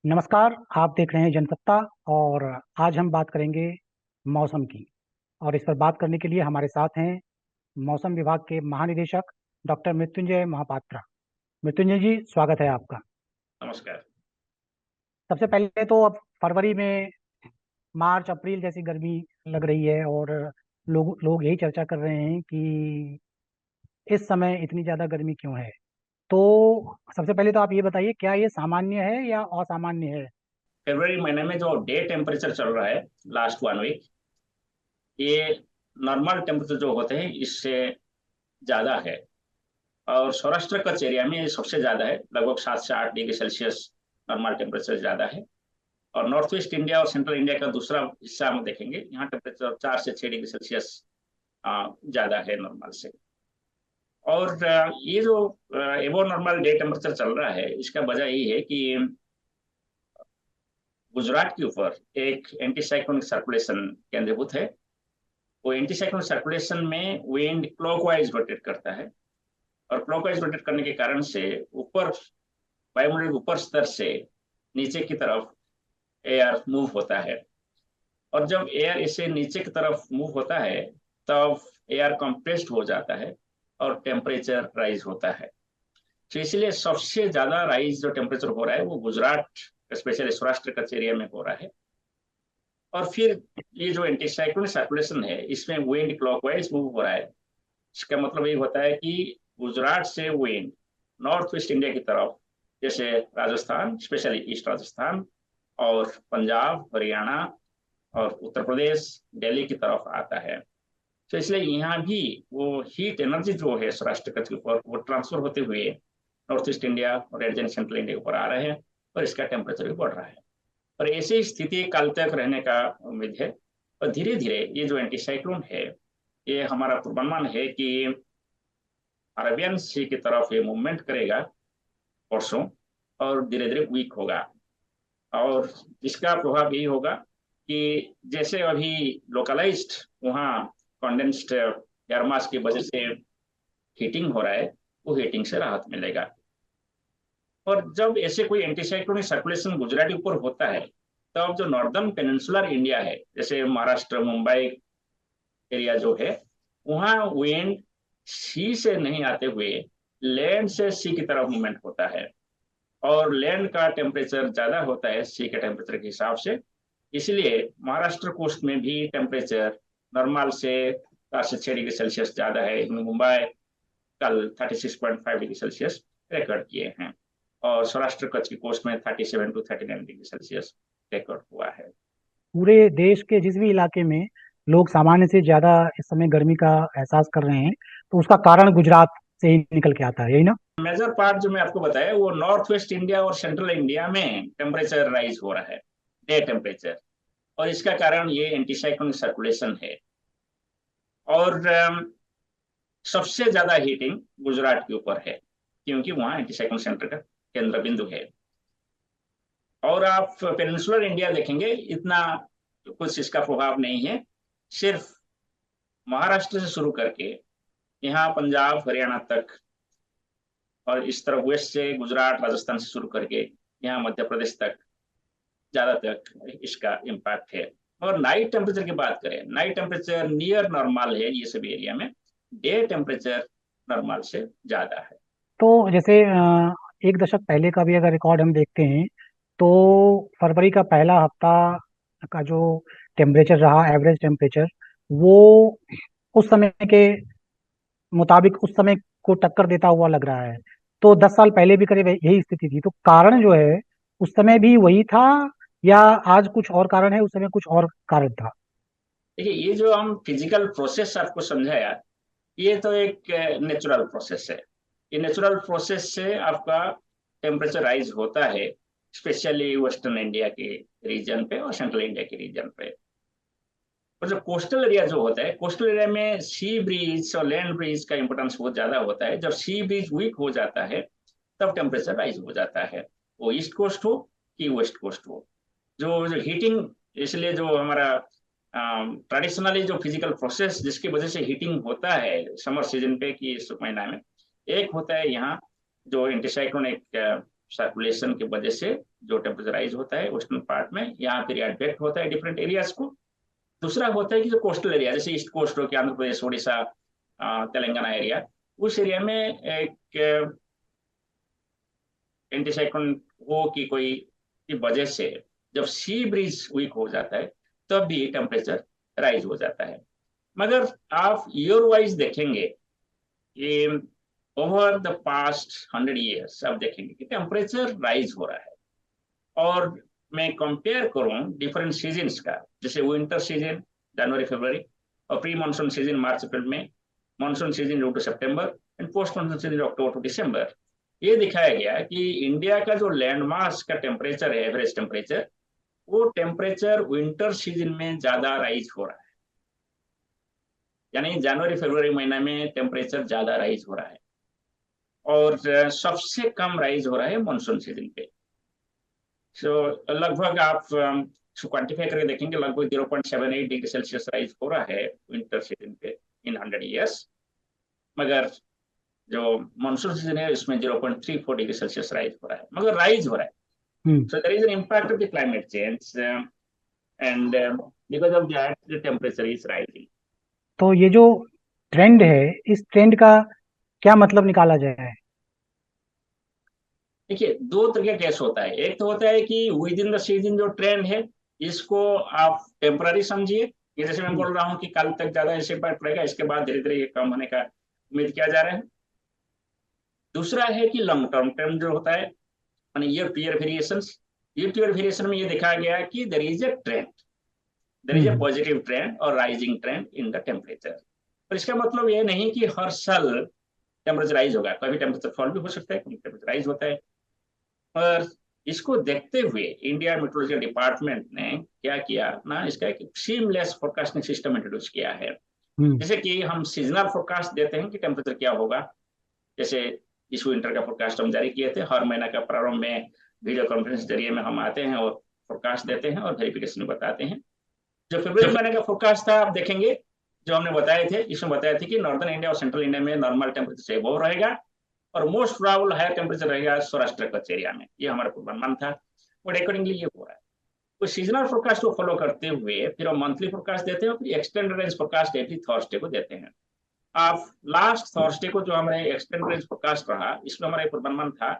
नमस्कार। आप देख रहे हैं जनसत्ता। और आज हम बात करेंगे मौसम की। और इस पर बात करने के लिए हमारे साथ हैं मौसम विभाग के महानिदेशक डॉक्टर मृत्युंजय महापात्रा। मृत्युंजय जी, स्वागत है आपका। नमस्कार। सबसे पहले तो अब फरवरी में मार्च अप्रैल जैसी गर्मी लग रही है, और लोग लोग यही चर्चा कर रहे हैं कि इस समय इतनी ज़्यादा गर्मी क्यों है। तो सबसे पहले तो आप ये बताइए, क्या ये सामान्य है या असामान्य है। फरवरी महीने में जो डे टेम्परेचर चल रहा है लास्ट 1 वीक, ये नॉर्मल टेम्परेचर जो होते हैं इससे ज़्यादा है। और सौराष्ट्र कच्छ एरिया में ये सबसे ज़्यादा है, लगभग 7 से 8 डिग्री सेल्सियस नॉर्मल टेम्परेचर ज़्यादा है। और नॉर्थ वेस्ट इंडिया और सेंट्रल इंडिया का दूसरा हिस्सा हम देखेंगे, यहाँ टेम्परेचर 4 से 6 डिग्री सेल्सियस ज़्यादा है नॉर्मल से। और ये जो एबो नॉर्मल डे टेम्परेचर चल रहा है, इसका वजह यही है कि गुजरात के ऊपर एक एंटी साइक्लोनिक सर्कुलेशन केंद्रीभूत है। वो एंटी साइक्लोनिक सर्कुलेशन में विंड क्लॉकवाइज रोटेट करता है, और क्लॉकवाइज रोटेट करने के कारण से ऊपर वायुमंडल के ऊपर स्तर से नीचे की तरफ एयर मूव होता है। और जब एयर इसे नीचे की तरफ मूव होता है, तब एयर कंप्रेस्ड हो जाता है और टेम्परेचर राइज होता है। तो इसलिए सबसे ज्यादा राइज जो टेम्परेचर हो रहा है वो गुजरात, स्पेशली सौराष्ट्र कच्छ एरिया में हो रहा है। और फिर ये जो एंटी साइक्लोनिक सर्कुलेशन है, इसमें विंड क्लॉकवाइज मूव हो रहा है। इसका मतलब ये होता है कि गुजरात से विंड नॉर्थ वेस्ट इंडिया की तरफ, जैसे राजस्थान, स्पेशली ईस्ट राजस्थान और पंजाब, हरियाणा और उत्तर प्रदेश, दिल्ली की तरफ आता है। तो इसलिए यहाँ भी वो हीट एनर्जी जो है सौराष्ट्र कच्छ के ऊपर, वो ट्रांसफर होते हुए नॉर्थ ईस्ट इंडिया और एडजेंट सेंट्रल इंडिया के ऊपर आ रहे हैं, और इसका टेम्परेचर भी बढ़ रहा है। और ऐसी स्थिति काल तक रहने का उम्मीद है। और धीरे धीरे ये जो एंटी साइक्लोन है, ये हमारा पूर्वानुमान है कि अरबियन सी की तरफ ये मूवमेंट करेगा परसों, और धीरे धीरे वीक होगा। और इसका प्रभाव यही होगा कि जैसे अभी लोकलाइज्ड वहाँ कंडेंस्ड एयर मास की वजह से हीटिंग हो रहा है, वो हीटिंग से राहत मिलेगा। और जब ऐसे कोई एंटीसाइक्लोनिक सर्कुलेशन गुजरात के ऊपर होता है, तब जो नॉर्दर्न पेनिनसुलर इंडिया है, जैसे महाराष्ट्र, मुंबई एरिया जो है, वहाँ विंड सी से नहीं आते हुए लैंड से सी की तरफ मूवमेंट होता है। और लैंड का टेम्परेचर ज्यादा होता है सी के टेम्परेचर के हिसाब से। इसलिए महाराष्ट्र कोस्ट में भी टेम्परेचर नॉर्मल से 4 से 6 डिग्री सेल्सियस ज्यादा है। मुंबई कल 36.5 डिग्री सेल्सियस रिकॉर्ड किए हैं, और सौराष्ट्र कच्छ की कोस्ट में 37 to 39 डिग्री सेल्सियस रिकॉर्ड हुआ है। पूरे देश के जिस भी इलाके में लोग सामान्य से ज्यादा इस समय गर्मी का एहसास कर रहे हैं, तो उसका कारण गुजरात से ही निकल के आता है, यही ना। मेजर पार्ट जो मैं आपको बताया, वो नॉर्थ वेस्ट इंडिया और सेंट्रल इंडिया में टेम्परेचर राइज हो रहा है, डे टेम्परेचर। और इसका कारण ये एंटीसाइक्लोनिक सर्कुलेशन है। और सबसे ज्यादा हीटिंग गुजरात के ऊपर है, क्योंकि वहाँ एंटीसाइक्लोन सेंटर का केंद्र बिंदु है। और आप पेनिनसुलर इंडिया देखेंगे, इतना कुछ इसका प्रभाव नहीं है। सिर्फ महाराष्ट्र से शुरू करके यहाँ पंजाब, हरियाणा तक, और इस तरफ वेस्ट से गुजरात, राजस्थान से शुरू करके यहाँ मध्य प्रदेश तक, ज्यादा तक इसका इम्पैक्ट है। और नाइट टेम्परेचर की बात करें, नाइट टेम्परेचर नियर नॉर्मल है ये सभी एरिया में। डे टेम्परेचर नॉर्मल से ज्यादा है। तो जैसे एक दशक पहले का भी अगर रिकॉर्ड हम देखते हैं, तो फरवरी का पहला हफ्ता का जो टेम्परेचर रहा, एवरेज टेम्परेचर, वो उस समय के मुताबिक उस समय को टक्कर देता हुआ लग रहा है। तो 10 साल पहले भी करीब यही स्थिति थी। तो कारण जो है, उस समय भी वही था, या आज कुछ और कारण है, उस समय कुछ और कारण था। देखिए, ये जो हम फिजिकल प्रोसेस आपको समझाया, ये तो एक नेचुरल प्रोसेस है। ये नेचुरल प्रोसेस से आपका टेम्परेचर राइज होता है, स्पेशली वेस्टर्न इंडिया के रीजन पे और सेंट्रल इंडिया के रीजन पे। और जो कोस्टल एरिया जो होता है, कोस्टल एरिया में सी ब्रीज और लैंड ब्रीज का इंपोर्टेंस बहुत ज्यादा होता है। जब सी ब्रीज वीक हो जाता है, तब टेम्परेचर राइज हो जाता है, वो ईस्ट कोस्ट हो कि वेस्ट कोस्ट हो। जो जो हीटिंग, इसलिए जो हमारा ट्रेडिशनली जो फिजिकल प्रोसेस जिसकी वजह से हीटिंग होता है समर सीजन पे कि इस महीना में, एक होता है यहाँ जो एंटीसाइक्लोनिक सर्कुलेशन की वजह से जो टेम्परेचर राइज होता है वेस्टर्न पार्ट में, यहाँ पे रिएक्ट होता है डिफरेंट एरियाज को। दूसरा होता है कि जो कोस्टल एरिया जैसे ईस्ट कोस्ट हो के आंध्र प्रदेश, उड़ीसा, तेलंगाना एरिया, उस एरिया में एक एंटीसाइक्लोन हो की कोई की वजह से जब सी ब्रीज वीक हो जाता है तब भी टेम्परेचर राइज हो जाता है। मगर आप ईयर वाइज देखेंगे कि ओवर द पास्ट 100 ईयर्स आप देखेंगे कि टेम्परेचर राइज हो रहा है। और मैं कंपेयर करूं डिफरेंट सीजन्स का, जैसे विंटर सीजन जनवरी फरवरी, और pre monsoon season March April में, मानसून सीजन जून टू सितंबर, एंड पोस्ट मानसून सीजन अक्टूबर टू दिसंबर, ये दिखाया गया कि इंडिया का जो लैंड मास का टेम्परेचर है, एवरेज टेम्परेचर, वो टेम्परेचर विंटर सीजन में ज्यादा राइज हो रहा है। यानी जनवरी फरवरी महीना में टेम्परेचर ज्यादा राइज हो रहा है, और सबसे कम राइज हो रहा है मानसून सीजन पे। सो लगभग आप क्वान्टिफाई करके देखेंगे, लगभग 0.78 डिग्री सेल्सियस राइज हो रहा है विंटर सीजन पे इन 100 ईयर्स। मगर जो मानसून सीजन है इसमें 0.34 डिग्री सेल्सियस राइज हो रहा है, मगर राइज हो रहा है। Hmm. So there is an impact of the climate change, and because of that the temperature is rising. तो ये जो ट्रेंड है, इस ट्रेंड का क्या मतलब निकाला जाए? देखिए, दो तरह का केस होता है। एक तो होता है कि विद इन द सीजन जो ट्रेंड है इसको आप टेम्पररी समझिए, ये जैसे मैं हम्म। बोल रहा हूँ कि कल तक ज्यादा ऐसे इम्पैक्ट रहेगा, इसके बाद धीरे धीरे ये कम होने का उम्मीद किया जा रहा है। दूसरा है कि लॉन्ग टर्म ट्रेंड जो होता है, मानी year to year variation. Year to year variation में ये दिखाया गया है कि there is a trend, there is a hmm. Positive trend और rising trend in the temperature. पर इसका मतलब ये नहीं कि हर साल टेम्परेचर राइज होगा, कभी टेम्परेचर फॉल भी हो सकता है, कभी टेम्परेचर राइज होता है। और इसको देखते हुए इंडिया मेट्रोलॉजिकल डिपार्टमेंट ने क्या किया ना, इसका एक सीमलेस फोरकास्टिंग सिस्टम इंट्रोड्यूस किया है। हम्म। जैसे कि हम सीजनल फोरकास्ट देते हैं कि टेम्परेचर क्या होगा, जैसे इस विंटर का फोरकास्ट हम जारी किए थे, हर महीना का प्रारंभ में वीडियो कॉन्फ्रेंस जरिए में हम आते हैं और फोरकास्ट देते हैं और वेरिफिकेशन बताते हैं। जो फरवरी महीने का फोरकास्ट था आप देखेंगे, जो हमने बताए थे, इसमें बताया था कि नॉर्दर्न इंडिया और सेंट्रल इंडिया में नॉर्मल टेम्परेचर से अबव रहेगा और मोस्ट प्रोबेबल हायर टेम्परेचर रहेगा सौराष्ट्र कच्छ एरिया में। ये हमारा पूर्वानुमान था और अकॉर्डिंगली ये हो रहा है। तो सीजनल फोरकास्ट को फॉलो करते हुए फिर हम मंथली फोरकास्ट देते हैं, फिर extended range forecast every Thursday को देते हैं। आप लास्ट थर्सडे को जो हमारे एक्सटेंडेड रेंज फोरकास्ट रहा, इसमें हमारा पूर्वानुमान था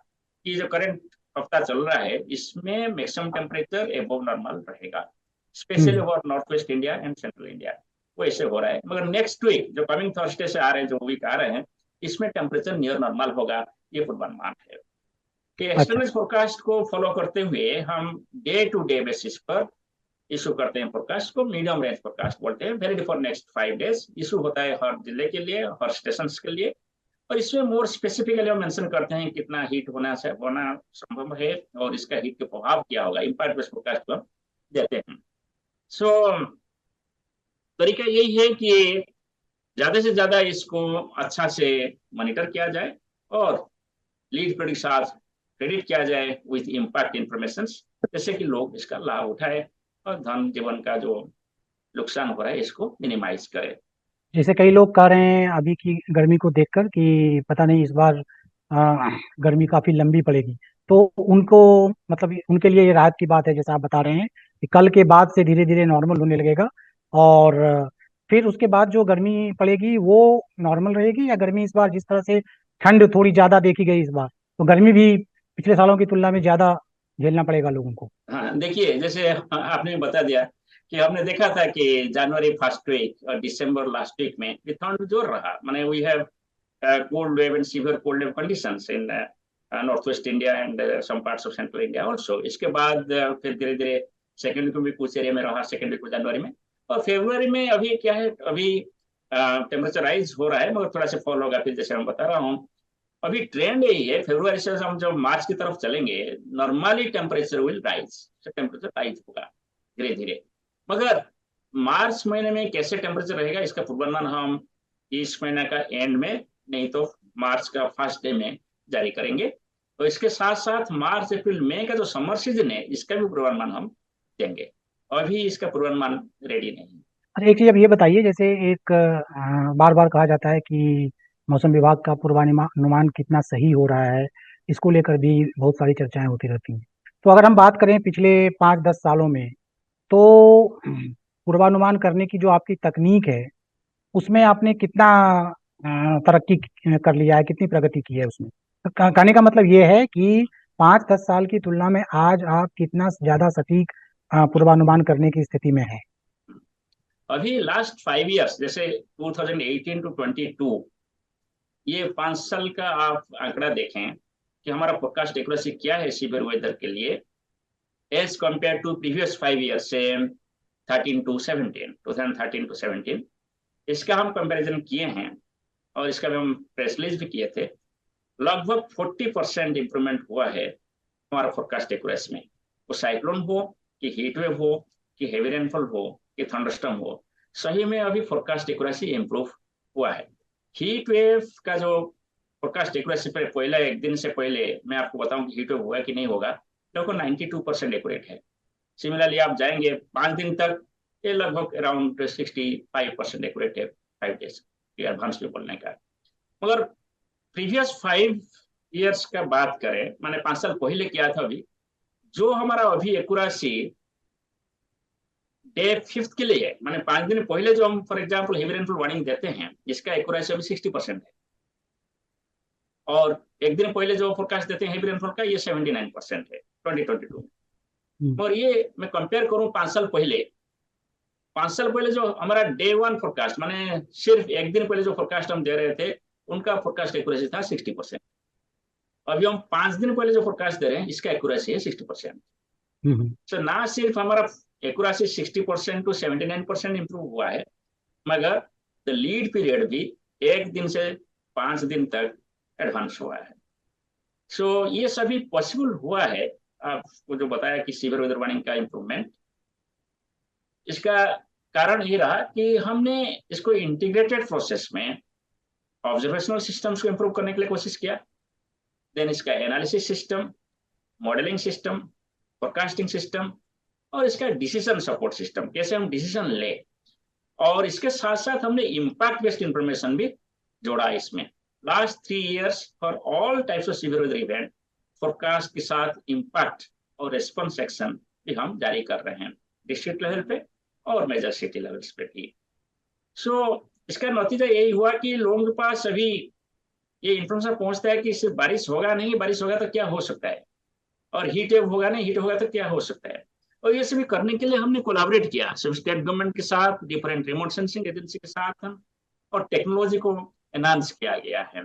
कि जो करंट हफ्ता चल रहा है इसमें मैक्सिमम टेम्परेचर एबव नॉर्मल रहेगा, specially hmm. Over north west India and central India. वो ऐसे हो रहा है। मगर नेक्स्ट वीक जो कमिंग थर्सडे से आ रहे हैं, जो वीक आ रहे हैं, इसमें टेम्परेचर नियर नॉर्मल होगा, ये पूर्वानुमान है। कि अच्छा। एक्सटर्नल फोरकास्ट को फॉलो करते हुए हम डे टू डे बेसिस पर इशू करते हैं फोरकास्ट को, मीडियम रेंज फोरकास्ट बोलते हैं। Valid for next 5 days issue होता है हर जिले के लिए, हर स्टेशन के लिए। और इसमें मोर स्पेसिफिकली हम मेंशन करते हैं कितना हीट होना संभव है और इसका हीट के प्रभाव क्या होगा, इम्पैक्ट बेस्ड फोरकास्ट को देते हैं। सो तरीका यही है कि ज्यादा से ज्यादा इसको अच्छा से मॉनिटर किया जाए और लीड प्रेडिक्शन क्रेडिट किया जाए विथ इम्पैक्ट इंफॉर्मेशन, जैसे कि लोग इसका लाभ उठाए और धन जीवन का जो नुकसान हो रहा है इसको मिनिमाइज करें। जैसे कई लोग कह रहे हैं अभी की गर्मी को देखकर कि पता नहीं इस बार गर्मी काफी लंबी पड़ेगी, तो उनको मतलब उनके लिए ये राहत की बात है, जैसा आप बता रहे हैं कि कल के बाद से धीरे धीरे नॉर्मल होने लगेगा। और फिर उसके बाद जो गर्मी पड़ेगी वो नॉर्मल रहेगी, या गर्मी इस बार जिस तरह से ठंड थोड़ी ज्यादा देखी गई इस बार, तो गर्मी भी पिछले सालों की तुलना में ज्यादा झेलना पड़ेगा लोगों को? हाँ, देखिए, जैसे आपने बता दिया कि हमने देखा था कि जनवरी फर्स्ट वीक और दिसंबर लास्ट वीक में ठंड जोर रहा, माने we have cold wave and severe cold wave conditions in northwest India and some parts of central India also. इसके बाद फिर धीरे धीरे सेकेंड वीक में कुछ एरिया में रहा, सेकेंड वीक जनवरी में। और फरवरी में अभी क्या है, अभी टेम्परेचर राइज हो रहा है मगर थोड़ा सा फॉल होगा, फिर जैसे मैं बता रहा हूँ। अभी ट्रेंड यही है, फरवरी से हम जब मार्च की तरफ चलेंगे normally temperature will rise, temperature rise होगा धीरे धीरे। मगर मार्च महीने में कैसे टेम्परेचर रहेगा इसका पूर्वानुमान हम इस महीने का एंड में, नहीं तो मार्च का फर्स्ट डे में जारी करेंगे। तो इसके साथ साथ मार्च अप्रैल मई का जो समर सीजन है इसका भी पूर्वानुमान हम देंगे। अभी इसका पूर्वानुमान रेडी नहीं है। अच्छा, एक चीज अब ये बताइए, जैसे एक बार बार कहा जाता है कि मौसम विभाग का पूर्वानुमान कितना सही हो रहा है इसको लेकर भी बहुत सारी चर्चाएं होती रहती हैं। तो अगर हम बात करें पिछले 5-10 सालों में, तो पूर्वानुमान करने की जो आपकी तकनीक है, उसमें आपने कितना तरक्की कर लिया है, कितनी प्रगति की है उसमें? तो कहने का मतलब ये है कि 5-10 साल की तुलना में आज आप कितना ज्यादा सटीक पूर्वानुमान करने की स्थिति में है? अभी लास्ट 5 इयर्स, जैसे 2018 टू 22, ये 5 साल का आप आंकड़ा देखें कि हमारा फोरकास्ट एक्यूरेसी क्या है सीवियर वेदर के लिए, as compare to previous 5 years से 2013 टू 17, इसका हम कंपैरिजन किए हैं और इसका हम प्रेस रिलीज भी किए थे। लगभग 40% इंप्रूवमेंट हुआ है हमारा फोरकास्ट एक्यूरेसी में। वो साइक्लोन हो कि हीट वेव हो कि हेवी रेनफॉल हो कि थंडरस्टॉर्म हो, सही में अभी फोरकास्ट एक्यूरेसी इंप्रूव हुआ है। हीट वेव का जो फोरकास्ट एक्यूरेसी पर पहले, एक दिन से पहले मैं आपको बताऊं कि हीट वेव होगा कि नहीं होगा, लगभग 92% एक्यूरेट है। सिमिलरली आप जाएंगे 5 दिन तक, ये लगभग अराउंड 65% एक्यूरेट है 5 डेज एडवांस में बोलने का। मगर प्रीवियस 5 इयर्स का बात करें, मैंने 5 साल पहले किया था, अभी जो हमारा अभी एक्यूरेसी डे 5th के लिए है, मैंने 5 दिन पहले जो हम for example heavy rainfall warning देते हैं, इसका एक्यूरेसी अभी 60% है। और एक दिन पहले जो फोरकास्ट देते हैं हेवी रेनफॉल का, ये 79% है 2022 में। और ये मैं कंपेयर करूं 5 साल पहले जो हमारा डे 1 फोरकास्ट, माने सिर्फ एक दिन पहले जो फोरकास्ट हम दे रहे थे, उनका फोरकास्ट एक्यूरेसी था 60%। अभी हम 5 दिन पहले जो फोरकास्ट दे रहे हैं, इसका एक्यूरेसी है 60%। तो ना सिर्फ हमारा एक्यूरेसी 60% टू 79% इंप्रूव हुआ है, मगर द लीड पीरियड भी 1 दिन से 5 दिन तक एडवांस हुआ है। सो ये सभी पॉसिबल हुआ है। आपको जो बताया कि सीवियर वेदर वार्निंग का इंप्रूवमेंट, इसका कारण ये रहा कि हमने इसको इंटीग्रेटेड प्रोसेस में ऑब्जर्वेशनल सिस्टम्स को इंप्रूव करने के लिए कोशिश किया, देन इसका analysis system, modelling system, forecasting system, और इसका डिसीजन सपोर्ट सिस्टम, कैसे हम डिसीजन ले। और इसके साथ साथ हमने इम्पैक्ट बेस्ड इंफॉर्मेशन भी जोड़ा इसमें। Last 3 years for all types of severe weather event, forecast के साथ इम्पैक्ट और रेस्पॉन्स एक्शन भी हम जारी कर रहे हैं डिस्ट्रिक्ट लेवल पे और मेजर सिटी लेवल्स पे भी। सो इसका नतीजा यही हुआ कि लोगों के पास अभी ये इंफॉर्मेशन पहुंचता है कि सिर्फ बारिश होगा नहीं, बारिश होगा तो क्या हो सकता है, और हीट वेव होगा नहीं, हीट होगा तो क्या हो सकता है। और ये सभी करने के लिए हमने कोलैबोरेट किया सब स्टेट गवर्नमेंट के साथ, डिफरेंट रिमोट सेंसिंग एजेंसी के साथ हम, और टेक्नोलॉजी को एनहांस किया गया है।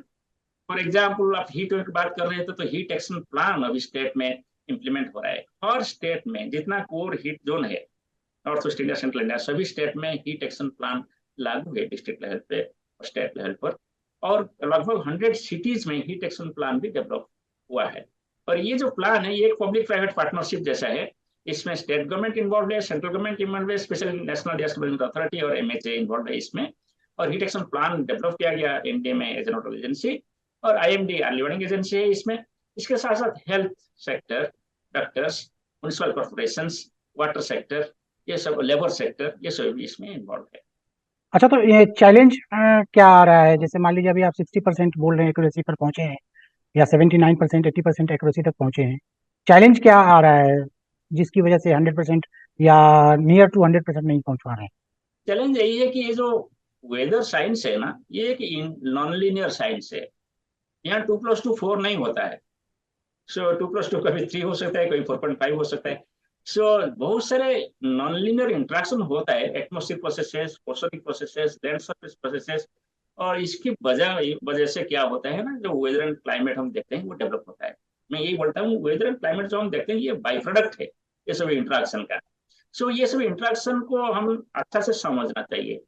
फॉर एग्जाम्पल आप हीट वेव की बात कर रहे थे, तो हीट एक्शन प्लान अभी स्टेट में इंप्लीमेंट हो रहा है। हर स्टेट में जितना कोर हीट जोन है, north east India, central India, सभी स्टेट में हीट एक्शन प्लान लागू है डिस्ट्रिक्ट लेवल पे और स्टेट लेवल पर। और लगभग 100 सिटीज में हीट एक्शन प्लान भी डेवलप हुआ है। और ये जो प्लान है, ये एक पब्लिक प्राइवेट पार्टनरशिप जैसा है। इसमें स्टेट गवर्नमेंट इन्वॉल्व है, सेंट्रल गवर्नमेंट इन्वॉल्व है, special national disaster management authority और एमएचए इन्वॉल्व है इसमें। और हीट एक्शन प्लान डेवलप किया गया एनडीए में एज ए नोडल एजेंसी, और आईएमडी अर्ली वार्निंग एजेंसी है इसमें। इसके साथ साथ health sector, doctors, municipal corporation, water sector, ये सब, लेबर सेक्टर, ये सब भी इसमें इन्वॉल्व है। अच्छा, तो ये चैलेंज क्या आ रहा है? जैसे मान लीजिए अभी आप 60% बोल रहे हैं एक्यूरेसी पर पहुंचे हैं, या 79%, 80% एक्यूरेसी तक पहुंचे हैं। चैलेंज क्या आ रहा है जिसकी वजह से 100% या नियर टू 100% नहीं पहुंच पा रहे हैं? चैलेंज यही है कि ये जो वेदर साइंस है ना, ये एक नॉन लीनियर साइंस है। यहाँ 2+2 4 नहीं होता है। सो 2+2 कभी 3 हो सकता है, कभी 4.5 हो सकता है। सो बहुत सारे नॉन लीनियर इंट्रैक्शन होता है, atmospheric processes, oceanic processes, land surface processes. और इसकी वजह वजह से क्या होता है ना, जो वेदर एंड क्लाइमेट हम देखते हैं वो डेवलप होता है। मैं यही बोलता हूँ, वेदर एंड क्लाइमेट जो हम देखते हैं, ये बाई प्रोडक्ट है ये सब इंट्रैक्शन का। सो ये सब इंट्रैक्शन को हम अच्छा से समझना चाहिए।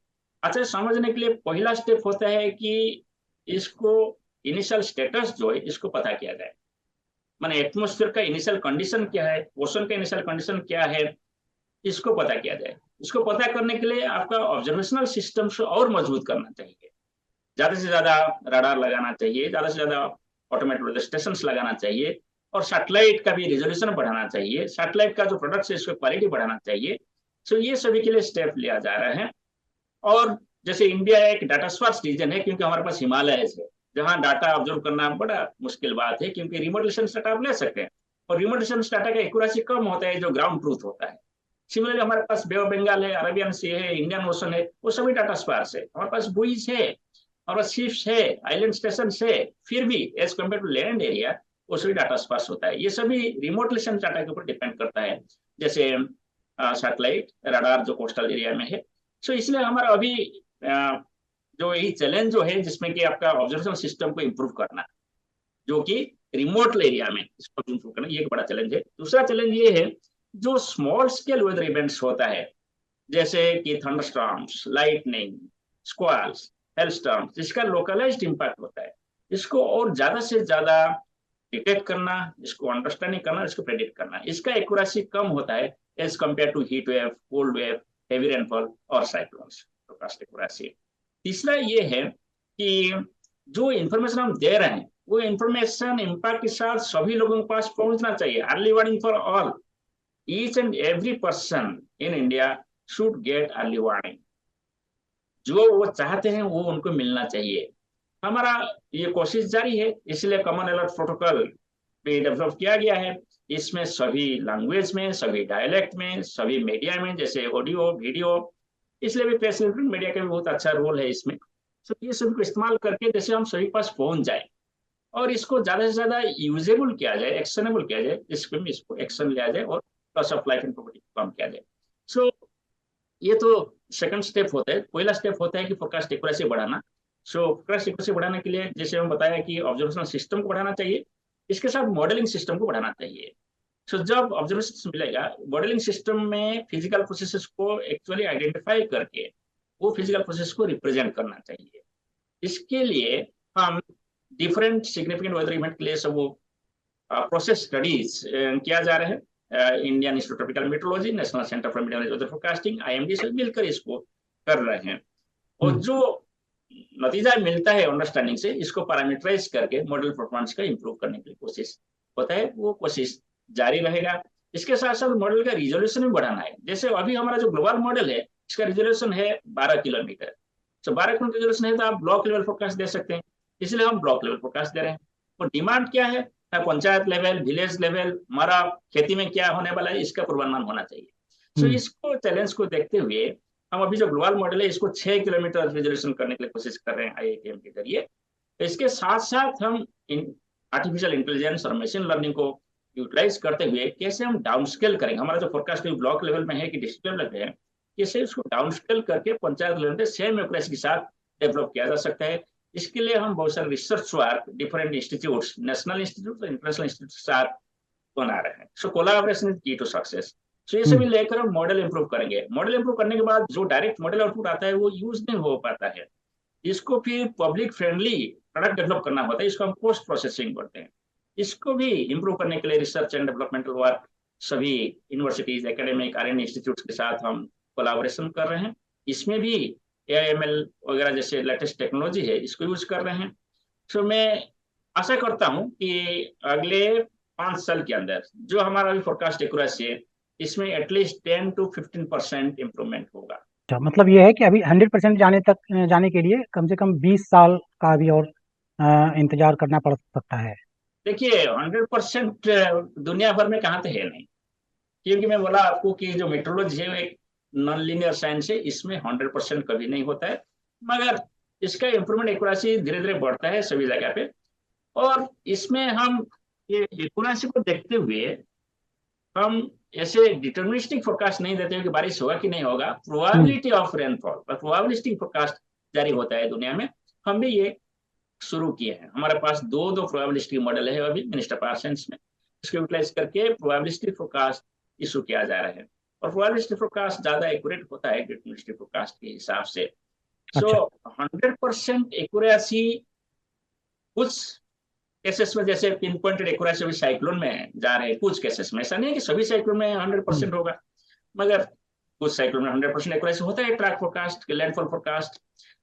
अच्छा से समझने के लिए पहला स्टेप होता है कि इसको इनिशियल स्टेटस जो है, इसको पता किया जाए। माने एटमोस्फेयर का इनिशियल कंडीशन क्या है, ओशन का इनिशियल कंडीशन क्या है, इसको पता किया जाए। इसको पता करने के लिए आपका ऑब्जर्वेशनल सिस्टम से और मजबूत करना चाहिए। ज्यादा से ज्यादा रडार लगाना चाहिए, ज्यादा से ज्यादा ऑटोमेटेड वेदर स्टेशन लगाना चाहिए, और सैटेलाइट का भी रिजोल्यूशन बढ़ाना चाहिए। सैटेलाइट का जो प्रोडक्ट है, इसको क्वालिटी बढ़ाना चाहिए। सो ये सभी के लिए स्टेप लिया जा रहा है। और जैसे इंडिया एक डाटा स्पार्स रीजन है, क्योंकि हमारे पास हिमालय है, जहां डाटा ऑब्जर्व करना बड़ा मुश्किल बात है, क्योंकि रिमोट डिस्टेंस डाटा आप ले सकते हैं और रिमोट डिस्टेंस डाटा का एक्यूरेसी कम होता है जो ग्राउंड ट्रूथ होता है। सिमिलरली हमारे पास बे ऑफ बंगाल है, अरेबियन सी है, इंडियन ओशन है, वो सभी डाटा स्पार्स है। हमारे पास बुइज है, हमारे पास शिप्स है, आइलैंड स्टेशन है, फिर भी as compare to land area वो सभी डाटा स्पार्स होता है। ये सभी रिमोट डिस्टेंस डाटा के ऊपर डिपेंड करता है, जैसे सैटेलाइट रडार जो कोस्टल एरिया में है। सो इसलिए हमारा अभी जो यही चैलेंज जो है जिसमें कि आपका ऑब्जर्वेशन सिस्टम को इम्प्रूव करना, जो कि रिमोट एरिया में इसको इम्प्रूव करना, ये एक बड़ा चैलेंज है। दूसरा चैलेंज ये है जो स्मॉल स्केल वेदर इवेंट्स होता है, जैसे कि थंडरस्टॉर्म्स, लाइटनिंग, स्क्वाल्स, हेलस्टॉर्म्स, जिसका लोकलाइज्ड इम्पैक्ट होता है, इसको और ज्यादा से ज्यादा डिटेक्ट करना, इसको अंडरस्टैंडिंग करना, इसको प्रेडिक्ट करना, इसका एक्यूरेसी कम होता है as compare to heat wave, cold wave, heavy rainfall और साइक्लोन्स फोरकास्ट एक्यूरेसी। तीसरा ये है कि जो इंफॉर्मेशन हम दे रहे हैं वो इंफॉर्मेशन इम्पैक्ट के साथ सभी लोगों के पास पहुंचना चाहिए। Early warning for all, each and every person in India should get early warning. जो वो चाहते हैं वो उनको मिलना चाहिए। हमारा ये कोशिश जारी है, इसलिए कॉमन अलर्ट प्रोटोकॉल भी डेवलप किया गया है। इसमें सभी लैंग्वेज में, सभी डायलेक्ट में, सभी मीडिया में, जैसे ऑडियो वीडियो, इसलिए भी प्रेस मीडिया का भी बहुत अच्छा रोल है इसमें। तो ये सभी को इस्तेमाल करके जैसे हम सभी पास पहुंच जाए और इसको ज्यादा से ज्यादा यूजेबल किया जाए, एक्शनेबल किया जाए, इसको एक्शन लिया जाए और loss of life and property को कम किया जाए। सो ये तो सेकंड स्टेप होता है। पहला स्टेप होता है कि फोरकास्ट एक्यूरेसी बढ़ाना। सो फोरकास्ट एक्यूरेसी बढ़ाने के लिए जैसे हम बताया कि ऑब्जर्वेशन सिस्टम को बढ़ाना चाहिए, इसके साथ मॉडलिंग सिस्टम को बढ़ाना चाहिए। सो जब ऑब्जर्वेशन मिलेगा, मॉडलिंग सिस्टम में फिजिकल प्रोसेसेस को एक्चुअली आइडेंटिफाई करके वो फिजिकल प्रोसेस को रिप्रेजेंट करना चाहिए। इसके लिए हम डिफरेंट सिग्निफिकेंट वेदर इवेंट के लिए सब वो प्रोसेस स्टडीज किया जा रहा है। Indian institute of tropical metrology, national centre for media weather forecasting, IMD से मिलकर इसको कर रहे हैं। और जो नतीजा मिलता है अंडरस्टैंडिंग से, इसको पैरामीटराइज करके मॉडल परफॉर्मेंस का इंप्रूव करने की कोशिश होता है, वो कोशिश जारी रहेगा। इसके साथ साथ मॉडल का रिजोल्यूशन भी बढ़ाना है। जैसे अभी हमारा जो ग्लोबल मॉडल है, इसका रिजोल्यूशन है 12 किलोमीटर। तो 12 किलोमीटर रिजोल्यूशन है तो आप ब्लॉक लेवल फोरकास्ट दे सकते हैं, इसलिए हम ब्लॉक लेवल फोरकास्ट दे रहे हैं। और डिमांड क्या है, पंचायत लेवल, विलेज लेवल, हमारा खेती में क्या होने वाला है, इसका पूर्वानुमान होना चाहिए। सो इसको चैलेंज को देखते हुए हम अभी जो ग्लोबल मॉडल है इसको 6 किलोमीटर रिजोल्यूशन करने के लिए कोशिश कर रहे हैं आईआईटीएम के जरिए। इसके साथ साथ हम आर्टिफिशियल इंटेलिजेंस और मशीन लर्निंग को यूटिलाइज करते हुए कैसे हम डाउन स्केल करेंगे, हमारा जो फोरकास्ट ब्लॉक लेवल में है कि डिस्ट्रिक्ट लेवल पे है, कैसे उसको डाउन स्केल करके पंचायत लेवल पे सेम एक्यूरेसी के साथ डेवलप किया जा सकता है। इसके लिए हम बहुत सारे research work different institutes, national institute और इंटरनेशनल इंस्टीट्यूट के साथ बना रहे हैं। सो कोलैबोरेशन इज की टू सक्सेस। सो ये सभी लेकर हम मॉडल इंप्रूव करेंगे। मॉडल इंप्रूव करने के बाद जो डायरेक्ट मॉडल आउटपुट आता है वो यूज नहीं हो पाता है, इसको फिर पब्लिक फ्रेंडली प्रोडक्ट डेवलप करना होता है, इसको हम पोस्ट प्रोसेसिंग बोलते हैं। इसको भी इंप्रूव करने के लिए रिसर्च एंड डेवलपमेंटल वर्क सभी universities, academic, R and institute के साथ हम कोलैबोरेशन कर रहे हैं। इसमें भी एआईएमएल वगैरह जैसे लेटेस्ट टेक्नोलॉजी है, इसको यूज कर रहे हैं। सो मैं आशा करता हूं कि अगले 5 साल के अंदर जो हमारा अभी फोरकास्ट एक्यूरेसी है, इसमें एटलीस्ट 10 to 15% इम्प्रूवमेंट होगा। अच्छा, मतलब ये है कि अभी 100% जाने के लिए कम से कम 20 साल का भी और इंतजार करना पड़ सकता है। देखिए 100% दुनिया भर में कहाँ तो है नहीं, क्योंकि मैं बोला आपको कि जो मेट्रोलॉजी है वो एक नॉन लीनियर साइंस है, इसमें 100% कभी नहीं होता है, मगर इसका इम्प्रूवमेंट एक्यूरेसी धीरे धीरे बढ़ता है सभी जगह पे। और इसमें हम ये एक्यूरेसी को देखते हुए हम ऐसे डिटर्मिनिस्टिक फोरकास्ट नहीं देते कि बारिश होगा कि नहीं होगा, प्रोबेबिलिटी ऑफ रेनफॉल और प्रोबेबिलिस्टिक फोरकास्ट जारी होता है दुनिया में। हम भी ये शुरू किए हैं। हमारे पास दो प्रोबेबिलिस्टिक मॉडल है अभी मिनिस्टर पावर साइंस में, इसको यूटिलाइज करके प्रोबेबिलिस्टिक फोरकास्ट इशू किया जा रहा है। और प्रोबेबिलिस्टिक फोरकास्ट ज्यादा एक्यूरेट होता है डिटर्मिनिस्टिक फोरकास्ट के हिसाब से। सो 100% एक्यूरेसी कुछ केसेस में, जैसे पिन पॉइंटेड एक्यूरेसी अभी साइक्लोन में जा रहे हैं कुछ केसेस में, ऐसा नहीं है कि सभी साइक्लोन में 100% होगा, मगर कुछ साइक्लोन में 100% एक्यूरेसी होता है, ट्रैक फोरकास्ट, लैंडफॉल फोरकास्ट।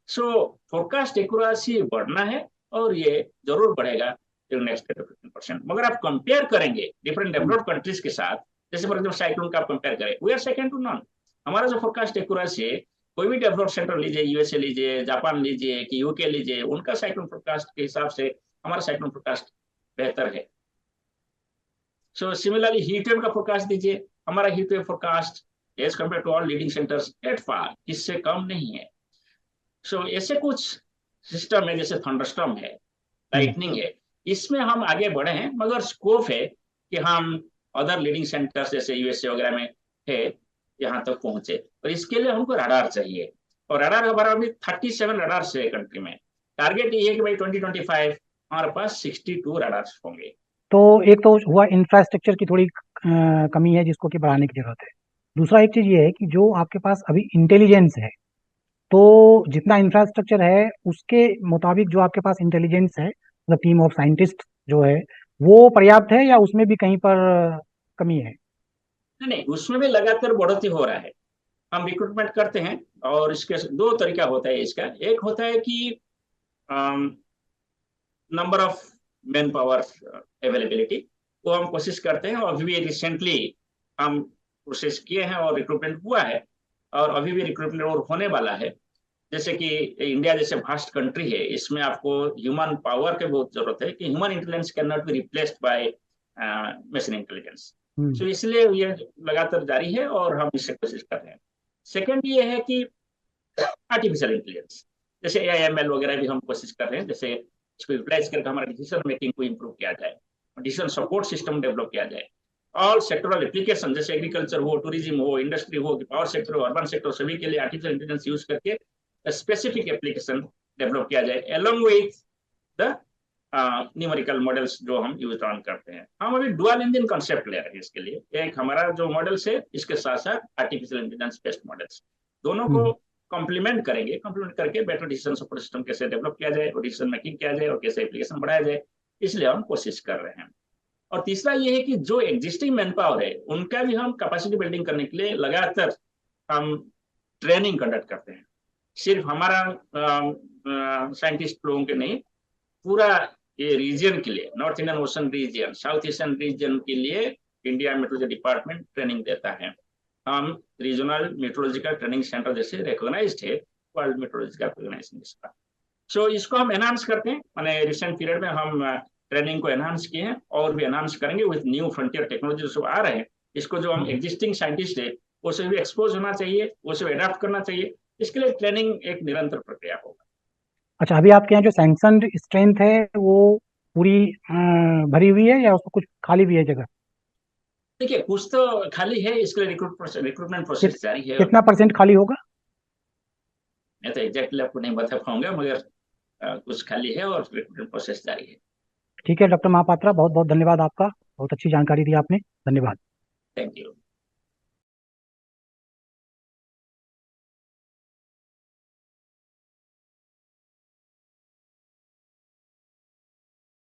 सो फोरकास्ट एक्यूरेसी बढ़ना है और ये जरूर बढ़ेगा नेक्स्ट 15%। मगर आप कंपेयर करेंगे डिफरेंट डेवलप्ड कंट्रीज के साथ, जैसे फॉर एग्जाम्पल साइक्लोन का आप कंपेयर करें, we are second to none. हमारा जो फोरकास्ट एक्यूरेसी है कोई भी डेवलप्ड सेंटर लीजिए, यूएसए लीजिए, जापान लीजिए कि यूके लीजिए, उनका साइक्लोन फोरकास्ट के हिसाब से हमारा साइक्लोन फोरकास्ट बेहतर है। सो सिमिलरली हीट वेव का फोरकास्ट दीजिए, हमारा heat wave forecast as compare to all leading centres at par इससे कम नहीं है। सो ऐसे कुछ सिस्टम है, जैसे थंडरस्टॉर्म है, लाइटनिंग है, इसमें हम आगे बढ़े हैं, मगर स्कोप है कि हम अदर लीडिंग सेंटर्स जैसे यूएसए वगैरह में है यहाँ तक पहुंचे। और इसके लिए हमको रडार चाहिए, और रडार हमारा अभी 37 रडार है कंट्री में। टारगेट ये है कि भाई 2025 हमारे पास 62 रडार होंगे। तो एक तो हुआ इंफ्रास्ट्रक्चर की थोड़ी कमी है जिसको कि बढ़ाने की जरूरत है। दूसरा एक चीज ये है कि जो आपके पास अभी इंटेलिजेंस है, तो जितना इंफ्रास्ट्रक्चर है उसके मुताबिक जो आपके पास इंटेलिजेंस है, मतलब टीम ऑफ साइंटिस्ट जो है, वो पर्याप्त है या उसमें भी कहीं पर कमी है? नहीं नहीं, उसमें भी लगातार बढ़ोतरी हो रहा है। हम रिक्रूटमेंट करते हैं, और इसके दो तरीका होता है इसका। एक होता है कि number of man power availability, वो हम कोशिश करते हैं, और अभी भी रिसेंटली हम प्रोसेस किए हैं और रिक्रूटमेंट हुआ है, और अभी भी रिक्रूटमेंट और होने वाला है। जैसे कि इंडिया जैसे वास्ट कंट्री है, इसमें आपको ह्यूमन पावर की बहुत जरूरत है, कि human intelligence can not be replaced by machine intelligence. Hmm. तो इसलिए ये लगातार जारी है, और हम इससे कोशिश कर रहे हैं। सेकेंड ये है कि आर्टिफिशियल इंटेलिजेंस, जैसे एआईएमएल वगैरह भी हम कोशिश कर रहे हैं, जैसे इसको यूटिलाइज करके हमारे डिसीजन मेकिंग को इम्प्रूव किया जाए, डिसीजन सपोर्ट सिस्टम डेवलप किया जाए। ऑल सेक्टरल एप्लीकेशन, जैसे एग्रीकल्चर हो, टूरिज्म हो, इंडस्ट्री हो, पावर सेक्टर हो, अर्बन सेक्टर, सभी के लिए आर्टिफिशियल इंटेलिजेंस यूज करके स्पेसिफिक एप्लीकेशन डेवलप किया जाए, along with the numerical models जो हम यूज ऑन करते हैं। हम अभी डुअल इंजन कॉन्सेप्ट ले रहे हैं इसके लिए। एक हमारा जो मॉडल्स है, इसके साथ साथ आर्टिफिशियल इंटेलिजेंस बेस्ड मॉडल्स, दोनों को हम्म। कॉम्प्लीमेंट करेंगे। कॉम्प्लीमेंट करके बेटर डिसीजन सपोर्ट सिस्टम कैसे डेवलप किया जाए, और डिसीजन मेकिंग किया जाए, और कैसे एप्लीकेशन बढ़ाया जाए, इसलिए हम कोशिश कर रहे हैं। और तीसरा ये है कि जो एग्जिस्टिंग मैन पावर है, उनका भी हम कैपेसिटी बिल्डिंग करने के लिए लगातार हम ट्रेनिंग कंडक्ट करते हैं। सिर्फ हमारा साइंटिस्ट लोगों के नहीं, पूरा ये रीजन के लिए, north Indian ocean region, south eastern region के लिए इंडिया मेट्रोलॉजी डिपार्टमेंट ट्रेनिंग देता है। हम रीजनल मेट्रोलॉजिकल ट्रेनिंग सेंटर जैसे रिकॉग्नाइज्ड है वर्ल्ड मेट्रोलॉजिकल ऑर्गेनाइजेशन इसका। सो इसको हम एनहांस करते हैं, मैंने रिसेंट पीरियड में हम ट्रेनिंग को एनहांस किए हैं, और भी एनहांस करेंगे विद न्यू फ्रंटियर टेक्नोलॉजी जो आ रहे हैं। इसको जो हम एग्जिस्टिंग साइंटिस्ट है, उसे भी एक्सपोज होना चाहिए, उसे अडेप्ट करना चाहिए। इसके लिए ट्रेनिंग एक निरंतर प्रक्रिया होगा। अच्छा, अभी आपके यहाँ जो सैंक्शनड स्ट्रेंथ है वो पूरी भरी हुई है या उसको कुछ खाली भी है जगह? देखिए, कुछ तो खाली है, इसके लिए रिक्रूटमेंट प्रोसेस जारी है अभी। कितना परसेंट खाली होगा? मैं तो एग्जैक्टली आपको नहीं बता पाऊंगा, मगर कुछ खाली है, और रिक्रूटमेंट प्रोसेस जारी है। ठीक है डॉक्टर महापात्रा, बहुत बहुत धन्यवाद आपका। बहुत अच्छी जानकारी दी आपने। धन्यवाद। Thank you.